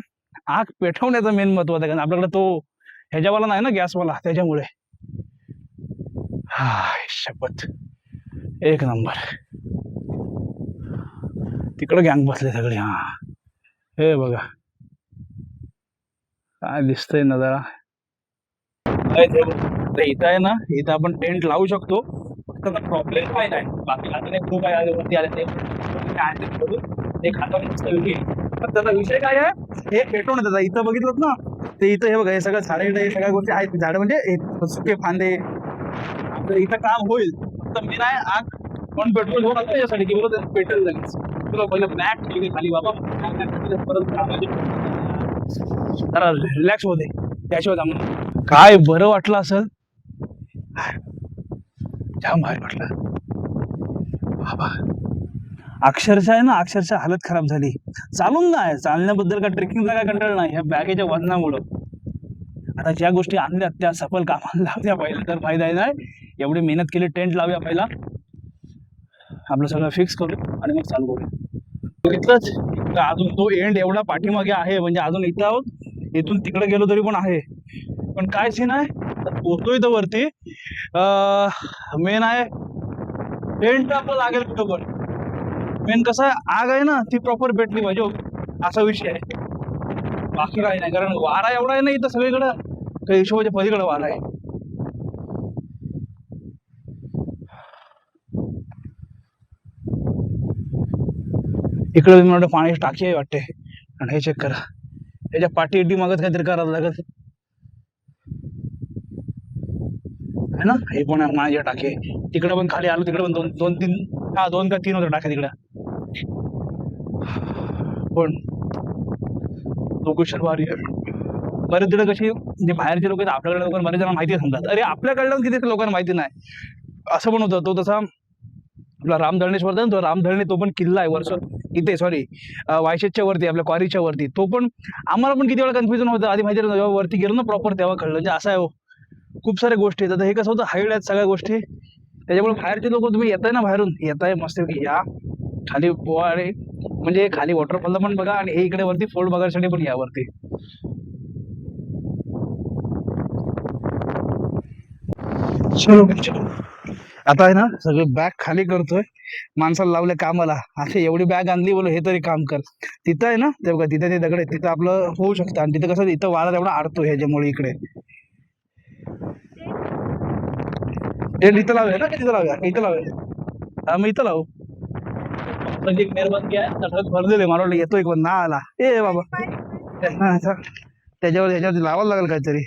आग पेटवण्याचं मेन महत्वाचं आहे कारण आपल्याकडे तो ह्याच्यावाला नाही ना गॅसवाला त्याच्यामुळे. हा शपथ एक नंबर. तिकडे गँग बसले सगळे. हा हे बघा काय दिसतंय नजारा. इथं आहे ना इथं आपण टेंट लावू शकतो. फक्त प्रॉब्लेम काय नाही बाकी आता नाही खूप आहे वरती आले ते खाता पण त्याचा विषय काय आहे हे पेटवून त्याचा. इथं बघितलं ना ते इथं हे बघा हे सगळं झाडे हे सगळ्या गोष्टी आहेत. झाडं म्हणजे सुके फांदे आपलं इथं काम होईल. फक्त मी नाही आग पण पेट्रोल घेऊन असतो यासाठी की बरोबर पेट्रोल लगेच तुला पहिलं ब्लॅक ठेवली खाली बाबा परत जरा रिलॅक्स होते त्याशिवाय जाऊन काय बरं वाटलं असेल. जाम भारी वाटलं बाबा. अक्षरशः आहे ना अक्षरशः हालत खराब झाली. चालून नाही चालण्याबद्दल का ट्रेकिंगचा काय कंटाळा नाही ह्या बॅगेच्या वजनामुळं. आता ज्या गोष्टी आणल्यात त्या सफल कामाला लावल्या पहिला तर फायदा आहे नाही. एवढी मेहनत केली टेंट लावूया पहिला आपलं सगळं फिक्स करू आणि मग चालू करू. बघितलंच अजून तो एंड एवढा पाठीमागे आहे म्हणजे अजून इथं आहोत. इथून तिकडे गेलो तरी पण आहे. पण काय सीन आहे पोहतो इथं वरती मेन आहे टेंट आपलं लागेल कुठं पण. मेन कसं आहे आग आहे ना ती प्रॉपर भेटली पाहिजे असा विषय आहे. बाकी काही नाही, कारण वारा एवढा आहे ना इथं सगळीकडं, काही हिशोबाच्या पलीकडे वारा आहे. इकडे मला वाटतं पाण्याची टाकी आहे वाटते. आणि हे चेक करा, त्याच्या पाठी इटी मागत काहीतरी करावं लागत है ना. हे पण आहे पाण्याची टाकी. तिकडे पण खाली आलो, तिकडे पण दोन का तीन होत्या टाक्या तिकडे. पण लोकेशन भारी आहे. बरेच जण कशी जे बाहेरचे लोक आहेत, आपल्याकडे लोकांना बरेच जण माहिती समजतात, अरे आपल्याकडलं किती लोकांना माहिती नाही, असं पण होतं. तो तसा आपला रामधरणेश्वर ना, तो रामधरणे तो पण किल्ला आहे वर्ष इथे, सॉरी वायशेजच्या वरती, आपल्या क्वारीच्या वरती. तो पण आम्हाला पण किती वेळा कन्फ्युजन होतं आधी, माहिती जेव्हा वरती गेलो ना प्रॉपर तेव्हा कळलं. म्हणजे असं आहे, खूप साऱ्या गोष्टी आहेत. आता हे कसं होतं, हाईड आहेत सगळ्या गोष्टी, त्याच्यामुळे बाहेरचे लोक, तुम्ही येताय ना बाहेरून, येताय मस्त या खाली पोवाडे, म्हणजे खाली वॉटरफॉलला पण बघा, आणि हे इकडे वरती फोर्ट बघायसाठी पण या वरती. चलो चलो, आता आहे ना सगळे बॅग खाली करतोय, माणसाला लावले कामाला. असे एवढी बॅग आणली, बोलो हे तरी काम कर. तिथं आहे ना ते बघा, तिथे ते दगड आहे, तिथं आपलं होऊ शकतं. आणि तिथं कसं, इथं वारा एवढा अडतो ह्याच्यामुळे. इकडे टेंट इथं लावूया ना, तिथं लावूया, इथं लावूया. हा मग इथं लावू. एक मेहरबानी आहे, तसंच भरलेलं आहे, मला वाटलं येतो एक पण ना आला. ए बाबा, त्याच्यावर लावायला लागेल काहीतरी.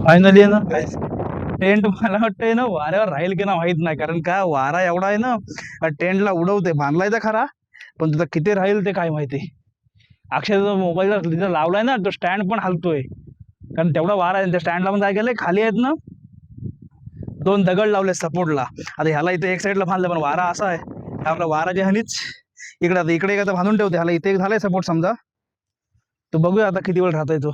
फायनली आहे ना टेंट, मला वाटतंय ना वाऱ्यावर राहील की ना माहित नाही, कारण का वारा एवढा आहे ना, टेंटला उडवते. बांधलाय तर खरा, पण तिथं किती राहील ते काय माहिती. अक्षरशः मोबाईलला तिथं लावलाय ना, तो स्टँड पण हलतोय, कारण तेवढा वारा आहे. त्या स्टँडला पण काय केलंय, खाली आहेत ना 2 दगड लावले सपोर्टला. आता ह्याला इथे एक साईडला बांधलं, पण वारा असा आहे, आपला वाराची हनीच इकडे, आता इकडे एक बांधून ठेवते. ह्याला इथे एक झालाय सपोर्ट समजा, तो बघूया आता किती वेळ राहतोय तो.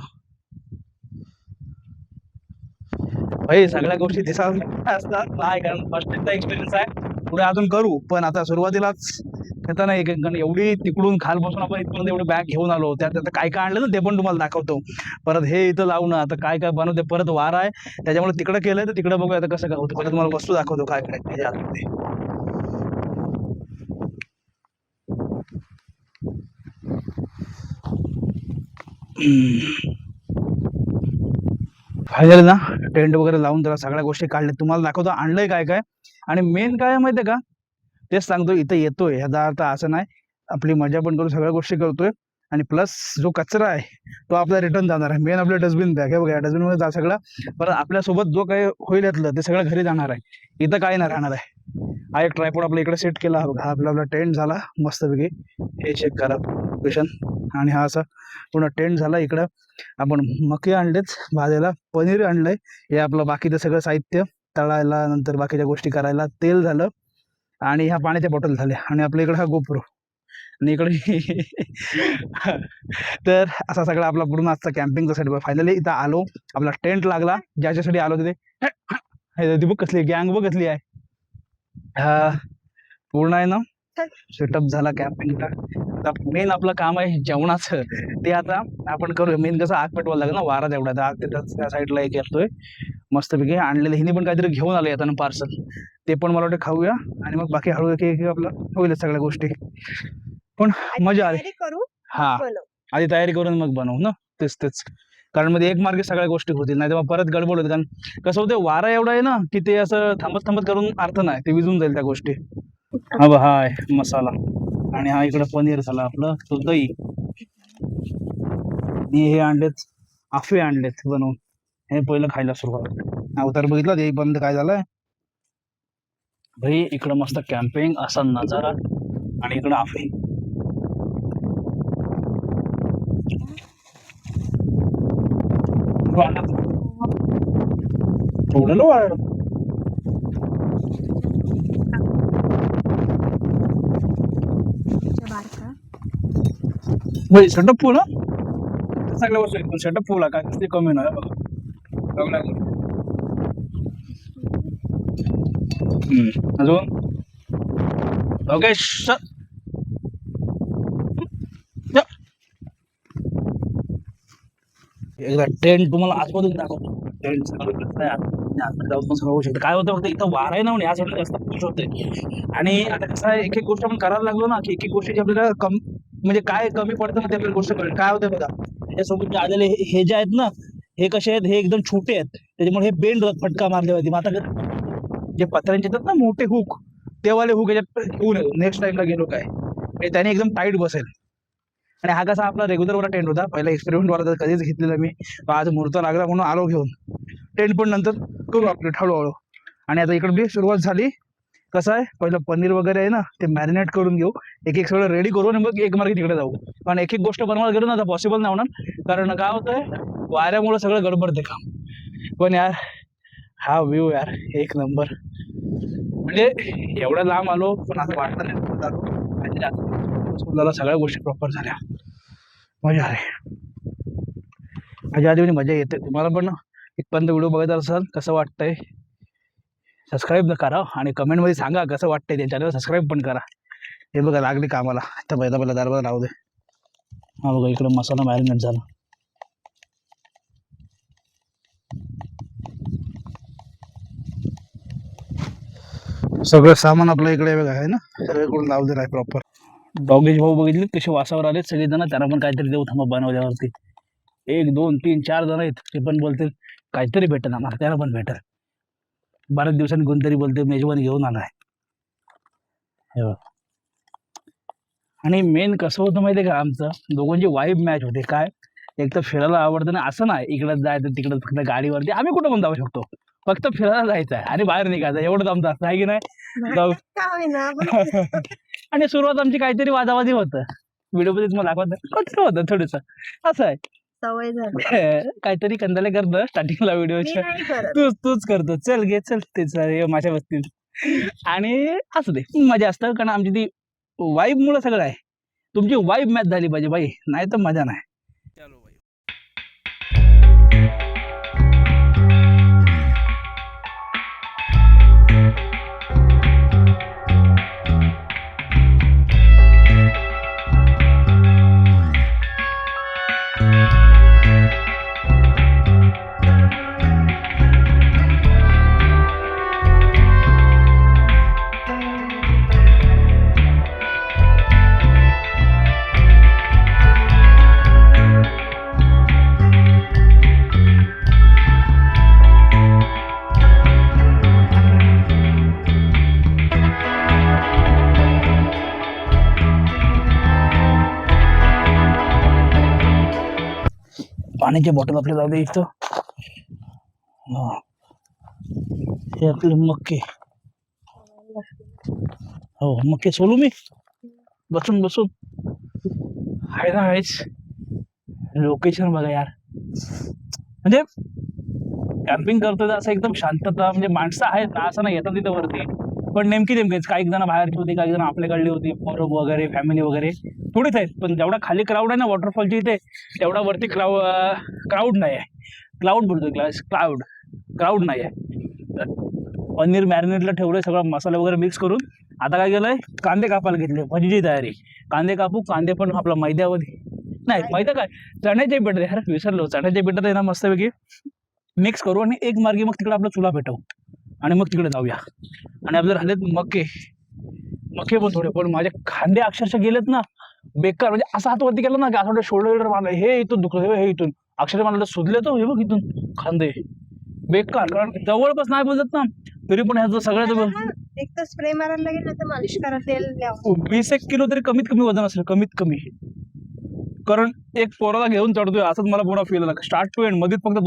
भाई सगळ्या गोष्टी दिसायला असतात नाही, कारण फर्स्ट टाइमचा एक्सपिरियन्स आहे, पुढे अजून करू. पण आता सुरुवातीलाच येतं ना, एक एवढी तिकडून खालपासून आपण इथपर्यंत एवढी बॅग घेऊन आलो, त्यात आता काय काय आणलं ना ते पण तुम्हाला दाखवतो. परत हे इथं लावणं, आता काय काय बनवते, परत वारा आहे त्याच्यामुळे तिकडे केलंय, तर तिकडे बघूया आता कसं काय होतं. परत तुम्हाला वस्तू दाखवतो काय काय त्याच्या आतमध्ये. फायनली ना टेंट वगैरे लावून त्याला सगळ्या गोष्टी काढल्या, तुम्हाला दाखवतो आणलंय काय काय. आणि मेन काय माहितीये का, तेच सांगतो, इथं येतोय ह्याचा अर्थ असं नाही, आपली मजा पण करू, सगळ्या गोष्टी करतोय. आणि प्लस जो कचरा आहे तो आपला रिटर्न जाणार आहे. मेन आपलं डस्टबिन बॅग आहे बघा, डस्टबिन मध्ये जा सगळं. परत आपल्यासोबत जो काही होईल यातलं ते सगळं घरी जाणार आहे, इथं काही नाही राहणार आहे. हा एक ट्रायपॉड आपल्या इकडे सेट केला, हा आपला टेंट झाला मस्तपैकी. हे चेक करा लोकेशन. आणि हा असा पूर्ण टेंट झाला. इकडं आपण मके आणलेत भाजायला, पनीर आणलंय, हे आपलं बाकीचं सगळं साहित्य तळायला, नंतर बाकीच्या गोष्टी करायला, तेल झालं, आणि ह्या पाण्याच्या बॉटल झाल्या, आणि आपल्या इकडे हा गोप्रो, आणि इकडे तर असा सगळा आपला पूर्ण आजचा कॅम्पिंगचा सेट. फायनली इथं आलो, आपला टेंट लागला, ज्याच्यासाठी आलो तिथे ती बघ कसली गँग, बघ कसली आहे. हा पूर्ण आहे ना सेटअप झाला कॅम्पिंगचा. आता मेन आपलं काम आहे जेवणाचं, ते आता आपण करूया. मेन कसं आग पेटवायला लागेल ना, वारा तेवढा, आग त्या साईडला एक येतोय मस्तपैकी आणलेलं. हिने पण काहीतरी घेऊन आलं येताना पार्सल, ते पण मला वाटतं खाऊया, आणि मग बाकी हळू एक आपलं होईल सगळ्या गोष्टी. पण मजा आली. हा आधी तयारी करून मग बनवू ना, तेच कारण मध्ये एक मार्गे सगळ्या गोष्टी होतील, नाही तेव्हा परत गडबड होती. कारण कसं होतं, वारा एवढा आहे ना की ते असं थांबत करून अर्थ नाही, ते विजून जाईल त्या गोष्टी. हा हाय मसाला आणि हा इकडे पनीर झाला आपलं, तो दही. आणि हे आणलेत आफे आणलेत बनवून, हे पहिलं खायला सुरुवात. अवतार बघितला ते बंद काय झालंय भाई. इकडं मस्त कॅम्पिंग असा नजारा आणि इकडं आफे. थोडं वाढ भाई सेटअप फुल सगळ्या वस्तू सेटअप फुल आहे, काय ते कमी नाही बघा. अजून ओके एकदा टेंट तुम्हाला आतमधून दाखवतो. टेंट होऊ शकतं. काय होतं फक्त इथं वारा आहे ना म्हणून यासाठी जास्त खुश होते. आणि आता कसं आहे, एक एक गोष्ट आपण करायला लागलो ना की एक एक गोष्टीची आपल्याला कम म्हणजे काय कमी पडतं ना ते आपल्याला गोष्ट कळेल. काय होतं बघा, त्याच्यासोबत जे आलेले हे जे आहेत ना, हे कसे आहेत, हे एकदम छोटे आहेत, त्याच्यामुळे हे बेंड फटका मारले होते. मग आता जे पत्र्यांचे येतात ना मोठे हुक, ते वाले हुक याच्यात घेऊन येऊ नेक्स्ट टाइमला गेलो काय त्याने एकदम टाईट बसेल. आणि हा कसा आपला रेग्युलर वाला टेंट होता, पहिला एक्सपेरिमेंट वाला तर कधीच घेतलेला मी. आज मुहूर्त लागला म्हणून आलो घेऊन. टेंट पण नंतर करू आपले हळूहळू. आणि आता इकडे बी सुरुवात झाली. कसं आहे, पहिलं पनीर वगैरे आहे ना ते मॅरिनेट करून घेऊ, एक एक सगळं रेडी करू आणि मग एक मार्गे तिकडे जाऊ. पण एक एक गोष्ट बनवायला गेलो ना तर पॉसिबल नाही होणार, कारण काय होतंय वाऱ्यामुळे सगळं गडबडते काम. पण यार हा व्ह्यू यार एक नंबर. म्हणजे एवढं लांब आलो पण असं वाटलं नाही, सगळ्या गोष्टी प्रॉपर झाल्या. मजा आली, माझ्या आधी मजा येते. तुम्हाला पण इथपर्यंत व्हिडिओ बघत असाल कसं वाटतंय सबस्क्राईब करा आणि कमेंटमध्ये सांगा कसं वाटतंय. त्या चॅनल सबस्क्राईब पण करा. हे बघा लागली कामाला. आता पहिला दारवाजा लावू दे. हा बघा इकडे मसाला मॅरिनेट झाला. सगळं सामान आपल्या इकडे बघा आहे ना, सगळीकडून लावलेलं आहे प्रॉपर. डॉगेज भाऊ बघितले कसे वासावर आले सगळेजण. त्यांना पण काहीतरी देऊ थांबा बनवल्यावरती. 1 2 3 4 जण आहेत, ते पण बोलतील काहीतरी भेटेल आम्हाला, त्याला पण भेटेल. बऱ्याच दिवसांनी कोणतरी बोलते मेजवानी घेऊन आलाय. आणि मेन कसं होतं माहितीये का, आमचं दोघांची वाईब मॅच होते. काय एक तर फिरायला आवडतं ना, असं नाही इकडं जायचं तिकडं फक्त गाडीवरती. आम्ही कुठं पण जाऊ शकतो, फक्त फिरायला जायचं आहे आणि बाहेर निघायचं, एवढंच आमचं असं आहे की नाही. जाऊ. आणि सुरुवात आमची काहीतरी वादावादी होतं. व्हिडिओ मध्ये तुम्हाला दाखवत होतं थोडस असं आहे. सवय झाली. काहीतरी कंदाले करतो स्टार्टिंगला व्हिडिओच्या. तूच करतो, चल घे चल तेच माझ्या बसतील. आणि असं दे मजा असतं, कारण आमची ती वाईब मुळे सगळं आहे. तुमची वाईब मॅच झाली पाहिजे बाई, नाही तर मजा नाही. पाण्याची बॉटल आपल्याला लावली इथं. हे आपले मक्के. हो मक्के सोलू मी बसून बसून. आहे ना हेच लोकेशन बघा यार. म्हणजे कॅम्पिंग करतोय असं एकदम शांतता. म्हणजे माणसं आहेत असं नाही येतात तिथं वरती, पण नेमकीच काही जण बाहेरची होती, काही जण आपल्याकडली होती, पोरं वगैरे फॅमिली वगैरे थोडीच आहेत. पण जेवढा खाली क्राऊड आहे ना वॉटरफॉलची इथे, तेवढा वरती क्राऊड नाही आहे. क्लाउड बोलतोय, क्राऊड नाही आहे. पनीर मॅरिनेटला ठेवलंय, सगळं मसाला वगैरे मिक्स करून. आता काय केलंय, कांदे कापायला घेतले, भजीची तयारी. कांदे कापू, कांदे पण आपला मैद्यामध्ये नाही, मैदा काय चण्याचे पिठात यार विसरलो. चण्याच्या पिठात आहे ना मस्तपैकी मिक्स करू आणि एक मार्गी मग तिकडे आपला चुला पेटवू आणि मग तिकडे जाऊया. आणि आपले राहिलेत मक्के पण थोडे, पण माझे खांदे अक्षरशः गेलेत ना बेकार. म्हणजे असं हात वरती केला ना की असं वाटतं शोल्डर मारलं, हे इथून दुखलं, हे इथून अक्षरशः मला सुजले तो, हे बघ इथून खांदे बेकार. कारण जवळपास नाही बोलत ना, तरी पण ह्याचं सगळ्यात एक तर स्प्रे मारायला लागेल ना तर मालिश करा तेल द्यावं 20 किलो तरी कमीत कमी वजन असेल, कमीत कमी. कारण एक पोराला घेऊन चढतोय असंच मला पूर्ण फील आला. स्टार्ट टू एंड मध्ये फक्त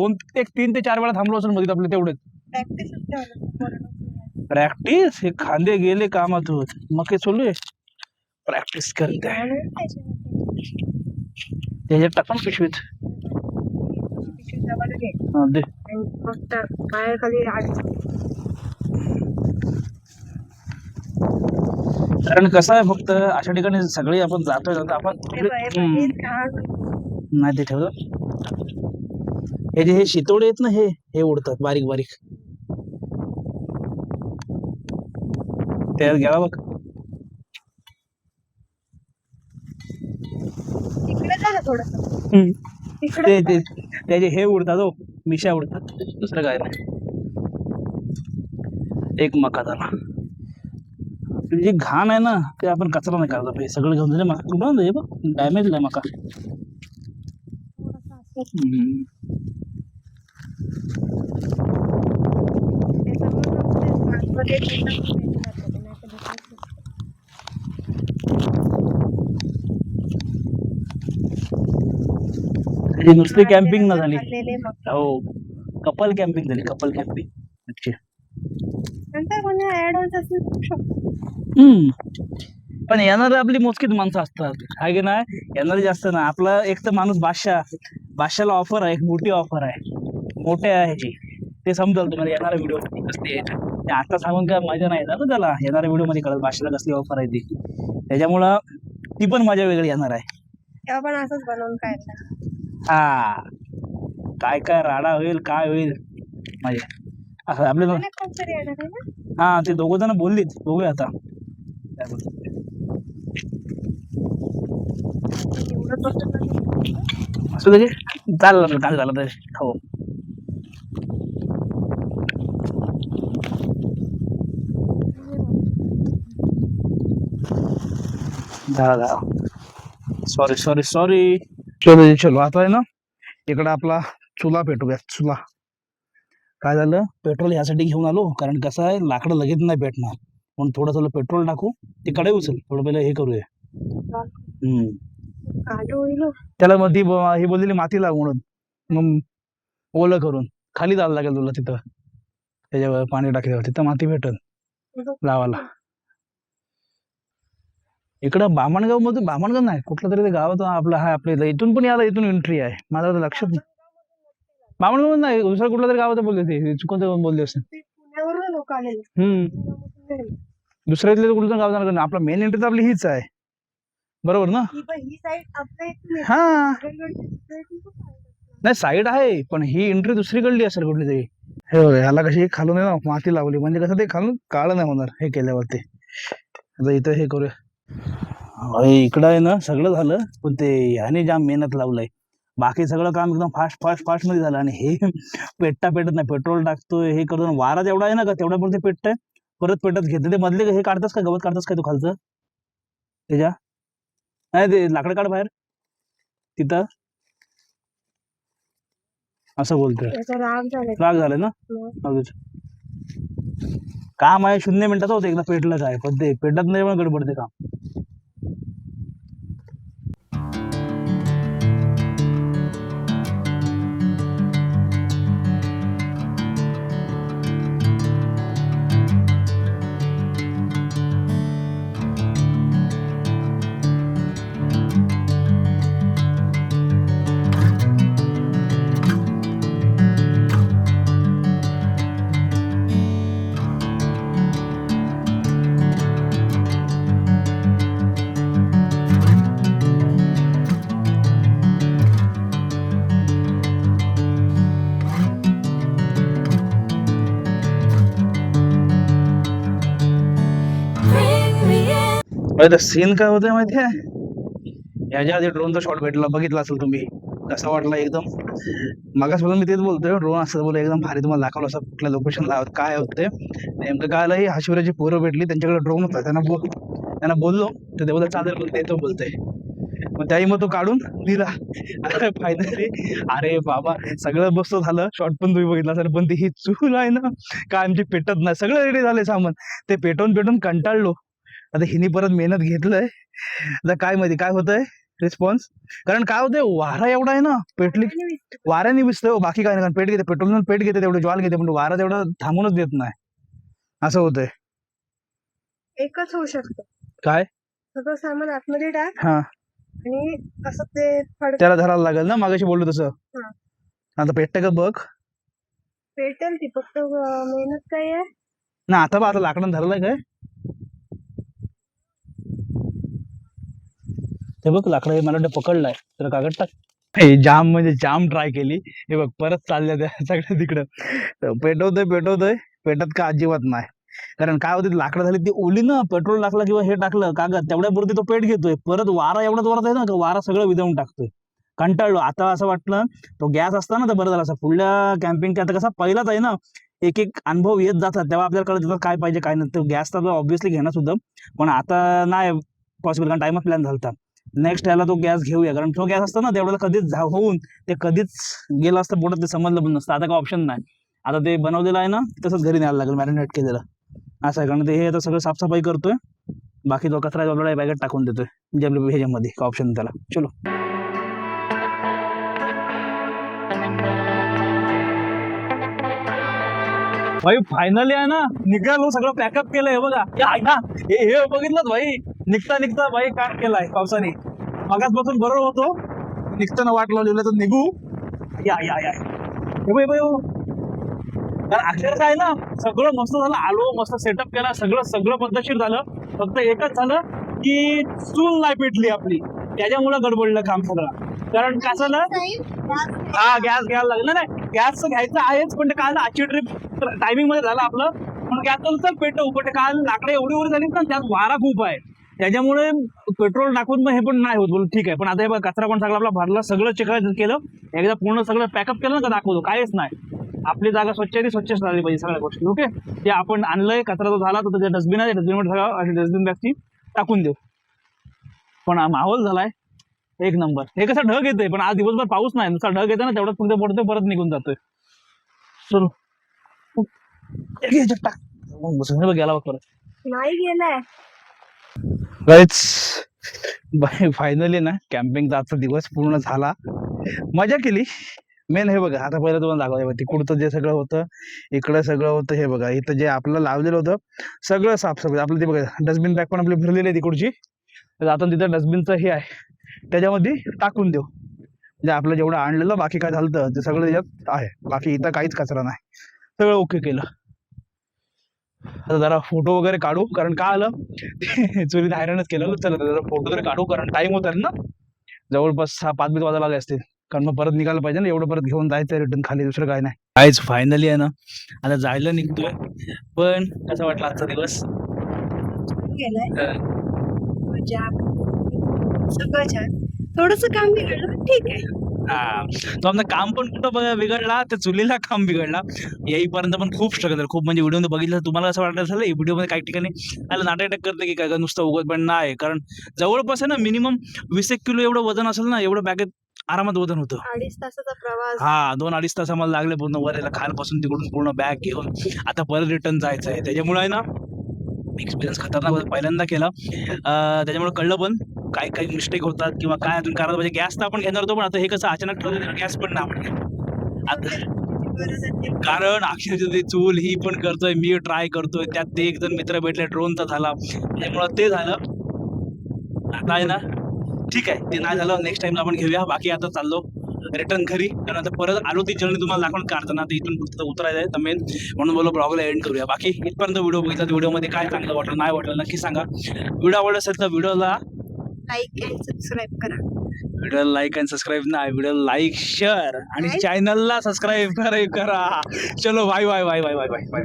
3 ते 4 वेळा थांबलो असेल मध्ये आपले तेवढेच. प्रॅक्टिस प्रॅक्टिस हे खांदे गेले कामात होत मग हे चालू आहे प्रॅक्टिस करते. त्याच्यात टाकून पिशवीत हा, दे. फक्त पाय खाली कारण कसं आहे फक्त अशा ठिकाणी सगळे आपण जातोय आपण नाही ते ठेवलं. हे जे हे शितोडे आहेत ना हे उडतात बारीक बारीक. त्यात घ्यावा बघ. तिकडे जा ना थोडस ते त्याचे हे उडतात हो, मिशा उडतात, दुसरं काय नाही. एक मका झाला. जे घाण आहे ना ते आपण कचरा नाही करायला पाहिजे. सगळं घेऊन जाणे मका कुठं हे बघ डॅमेज नाही मका. नुसती कॅम्पिंग ना झाली. हो कपल कॅम्पिंग झाली, कपल कॅम्पिंग. अच्छा नंतर कोणी ऍड होत असेल पण येणारे आपली मोजकीच माणसं असतात आहे की नाही. येणारे जास्त ना. आपला एक तर माणूस बादशाला ऑफर आहे, एक मोठी ऑफर आहे मोठ्या ह्याची. ते समजेल तुम्हाला येणाऱ्या व्हिडिओ मध्ये कसली आहे. आता सांगून काय मजा नाही येणार ना त्याला. येणाऱ्या व्हिडिओ मध्ये कळत बादशाला कसली ऑफर आहे ती. त्याच्यामुळं ती पण मजा वेगळी येणार आहे. तेव्हा पण असंच बनवून खायला. हा काय काय राडा होईल काय होईल मजा असं आपल्याला. कोणतरी येणार आहे ना. हा ते दोघं जण बोललीत, बघूया आता काय बोलतात. असं दे चाललं काय झालं तर हो. झाला सॉरी चलो आता आहे ना इकडं आपला चुला पेटूया. चुला काय झालं पेट्रोल यासाठी घेऊन आलो कारण कसं आहे लाकडं लगेच नाही भेटणार म्हणून थोडंसं पेट्रोल टाकू. ते कडे उचल थोडं पहिलं हे करूया. त्याला मग ती ही बोललेली माती लाव म्हणून मग ओलं करून खाली जायला लागेल तुला तिथं. त्याच्यावर पाणी टाकल्यावर तिथं माती भेटल लावायला. इकडं बामणगाव नाही कुठलं तरी ते गावात आपलं आहे. आपल्या इथून पण याला इथून एंट्री आहे. माझा लक्षात नाही. बामणगाव नाही दुसरं कुठलं तरी गावात बोलले ते चुकून बोलले असेल. दुसऱ्या इथले कुठलं गाव जाणार. आपला मेन एंट्री तर आपली हीच आहे बरोबर ना. हा नाही साईड आहे पण ही एंट्री दुसरीकडली असेल कुठली तरी. हे बघा ह्याला कशी खालून आहे ना माती लावली म्हणजे कसं ते खालून काळं नाही होणार हे केल्यावरती. आता इथं हे करूया. इकडं आहे ना सगळं झालं पण ते ह्याने जाम मेहनत लावलंय. बाकी सगळं काम एकदम फास्ट मध्ये झालं आणि हे पेटत नाही. पेट्रोल टाकतोय हे करतो. वारा जेवढा आहे ना का तेवढा पण ते पेटतंय परत पेटत घेते. ते मधले हे काढतास का गवत काढतास काय तू खालचं त्याच्या नाही ते लाकडं काढ बाहेर तिथं असं बोलतोय. राग झालाय ना. काम आहे 0 मिनिटाचं होतं एकदा पेटलं काय पण ते पेटत नाही पण गडबडते काम. सीन काय होतंय माहिती आहे. याच्या आधी ड्रोनचा शॉट बघितला असेल तुम्ही कसा वाटला एकदम. मागासपासून मी तेच बोलतोय ड्रोन असं बोल एकदम भारी तुम्हाला दाखवलं असं कुठल्या लोकेशनला काय होते नेमकं. काय आलं हा शिवराची पोरं भेटली त्यांच्याकडे ड्रोन होता त्यांना बोललो तर ते बोलत चालेल बोलते तो बोलतोय मग त्याही मग तो काढून दिला. अरे फायनली अरे बाबा सगळं बसतो झालं, शॉर्ट पण तुम्ही बघितला सर, पण ती ही चूल आहे ना काय आमची पेटत नाही. सगळं रेडी झाले सामान, ते पेटवून पेटवून कंटाळलो. आता हिनी परत मेहनत घेतलंय. आता काय माहिती काय होतंय रिस्पॉन्स, कारण काय होतंय वारा एवढा आहे ना, पेटली वाऱ्याने विसतंय. बाकी काय नाही, कारण पेट घेते, पेट्रोल पेट घेते तेवढं, ज्वाल घेते, पण वारा तेवढं थांबूनच देत नाही. असं होतंय. एकच होऊ शकतं, काय सगळं सामान आतमध्ये टाक हा आणि असं ते फड त्याला धरायला लागेल ना, मागाशी बोललो तसं. हा. आता पेटतं का बघ पेटेल ती, फक्त मेहनत काय आहे. ना. आता बा आता लाकडं धरलंय काय ते बघ, लाकडं मला वाटतं पकडलाय, तर कागद टाक. हे जाम म्हणजे जाम ट्राय केली. हे बघ परत चालल्या त्या सगळ्या तिकडं. पेटवतोय पेटत का अजिबात नाही. कारण काय होते लाकडं झाली ती ओली ना, पेट्रोल टाकलं किंवा हे टाकलं कागद तेवढ्यापुरती तो पेट घेतोय. परत वारा एवढा जोरात आहे ना का वारा सगळं विझवून टाकतोय. कंटाळलो आता. असं वाटलं तो गॅस असता ना तर बरं झालं असं. पुढल्या कॅम्पिंग आता कसा पहिलाच आहे ना, एक एक अनुभव येत जातात तेव्हा आपल्याला कळत जातात काय पाहिजे काय नाही. तर गॅस तर ऑब्व्हियसली घेणार सुद्धा, पण आता नाही पॉसिबल, कारण टाइमच प्लॅन झालता. नेक्स्ट याला तो गॅस घेऊया, कारण तो गॅस असतो ना तेवढ्याला कधीच होऊन ते कधीच गेलं असतं पोटात, ते समजलं पण नसतं. आता काय ऑप्शन नाही, आता ते बनवलेलं आहे ना तसंच घरी न्यायला लागेल मॅरिनेट केलेलं. असं आहे, कारण ते हे आता सगळं साफसफाई करतोय, बाकी तो कचरा ऑलरेडी बॅगेत टाकून देतोय ह्याच्यामध्ये, काय ऑप्शन त्याला. चलो भाई फायनली आहे ना निघालो, सगळं पॅकअप केलंय बघा. आहे ना हे बघितलं भाई, निघता भाई काय केलाय पावसाने. मागास बसून बरोबर होतो, निघताना वाट लावलेलं तर निघू. या या या हे बाई कारण अक्षरशः आहे ना सगळं मस्त झालं. आलो मस्त सेटअप केला, सगळं पद्धतशीर झालं. फक्त एकच झालं की चूल नाही पेटली आपली, त्याच्यामुळे गडबडलं काम सगळं. कारण कसं ना हा गॅस घ्यायला लागला. नाही गॅस घ्यायचं आहेच, पण ते काय आजची ट्रिप टायमिंग मध्ये झालं आपलं, पण गॅस पेटवू. पण काल लाकडं एवढी झाली ना, त्यात वारा खूप आहे, त्याच्यामुळे पेट्रोल टाकून हे पण नाही होत. बोल ठीक आहे, पण आता हे बघा कचरा पण सगळं आपला भरला, सगळं चेक केलं, एकदा पूर्ण सगळं पॅकअप केलं ना का दाखवतो. काहीच नाही, आपली जागा स्वच्छ आहे ती स्वच्छ झाली पाहिजे सगळ्या गोष्टी. ओके, ते आपण आणलंय, कचरा जो झाला तर डस्टबिन आहे, डस्टबिन सगळं अशी डस्टबिन बॅगची टाकून देऊ. पण माहोल झालाय एक नंबर. हे कसं ढग येतोय, पण आज दिवसभर पाऊस नाही, नुसता ढग येतो ना तेवढंच तुमच्या पडतोय, परत निघून जातोय. चलो गेला परत नाही गेलाय. फायनली ना कॅम्पिंगचा आजचा दिवस पूर्ण झाला, मजा केली. मेन हे बघा, आता पहिलं तुम्हाला दाखवायचं, तिकडचं जे सगळं होतं, इकडं सगळं होतं, हे बघा इथं जे आपलं लावलेलं होतं सगळं साफसफाई आपलं. ते बघा डस्टबिन बॅग पण आपली भरलेली आहे तिकडची, तर आता तिथं डस्टबिनचं हे आहे त्याच्यामध्ये टाकून देऊ. म्हणजे आपलं जेवढं आणलेलं बाकी काय झालं ते सगळं त्याच्यात आहे, बाकी इथं काहीच कचरा नाही, सगळं ओके केलं. आता जरा फोटो वगैरे काढू, कारण काय आलं चोरीने हैराणच केलं. चला जरा फोटो वगैरे काढू, कारण टाइम होता ना जवळपास 5-5 वाजायला आले असतील, कारण मग परत निघायला पाहिजे ना, एवढं परत घेऊन जायचं रिटर्न खाली, दुसरं काय नाही. काहीच फायनली आहे ना आता जायला निघतोय. पण कसं वाटलं आजचा दिवस? गेलाय मजा, सगळं छान. थोडस काम बिघडलं, ठीक आहे. हा, तो आपलं काम पण कुठं बिघडला, त्या चुलीला काम बिघडला. येईपर्यंत पण खूप स्ट्रगल झालं, खूप. म्हणजे व्हिडिओ बघितलं तर तुम्हाला असं वाटलं झालं व्हिडिओमध्ये काही ठिकाणी त्याला नाटक करते की काय नुसतं उगत, पण नाही. कारण जवळपास आहे ना मिनिमम 20 किलो एवढं वजन असेल ना, एवढं बॅगेत आरामात वजन होतं. 2.5 तासाचा प्रवास. हा 2-2.5 तास आम्हाला लागले पूर्ण वर यायला, खालपासून तिकडून पूर्ण बॅग घेऊन आता परत रिटर्न जायचं आहे. त्याच्यामुळे आहे ना एक्सपिरियन्स खतरनाक पहिल्यांदा केला. त्याच्यामुळे कळलं पण काय काय मिस्टेक होतात किंवा काय अजून करायला पाहिजे. गॅस तर आपण घेणार होतो, पण आता हे कसं अचानक ठरवलं गॅस पण नाही कारण अक्षरशः चूल ही पण करतोय, मी ट्राय करतोय, त्यात ते एक जण मित्र भेटले, ड्रोनचा झाला, त्यामुळे ते झालं. आता आहे ना ठीक आहे, ते नाही झालं, नेक्स्ट टाइमला आपण घेऊया. बाकी आता चाललो रिटर्न घरी, कारण आता परत आलो ती जर्नी तुम्हाला दाखवून काढताना, आता इथून उतरायचं आहे तर मेन, म्हणून बोललो ब्लॉगला एंड करूया. बाकी इथपर्यंत व्हिडिओ बघितला, व्हिडिओमध्ये काय चांगलं वाटलं नाही वाटलं नक्की सांगा. व्हिडिओ आवडला असेल तर व्हिडिओला लाईक अँड सबस्क्राईब करा. व्हिडिओला लाईक अँड सबस्क्राईब नाही, व्हिडिओला लाईक शेअर आणि चॅनलला सबस्क्राईब करा. चलो bye bye bye bye bye bye.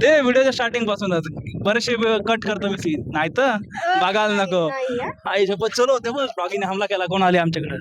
ते व्हिडिओच्या स्टार्टिंग पासूनच बरेचसे कट करतो मी सीन, नाही तर बघायला नको. आई शपथ. चलो ते बस ब्लॉगिंग हमला केला, कोण आले आमच्याकडे.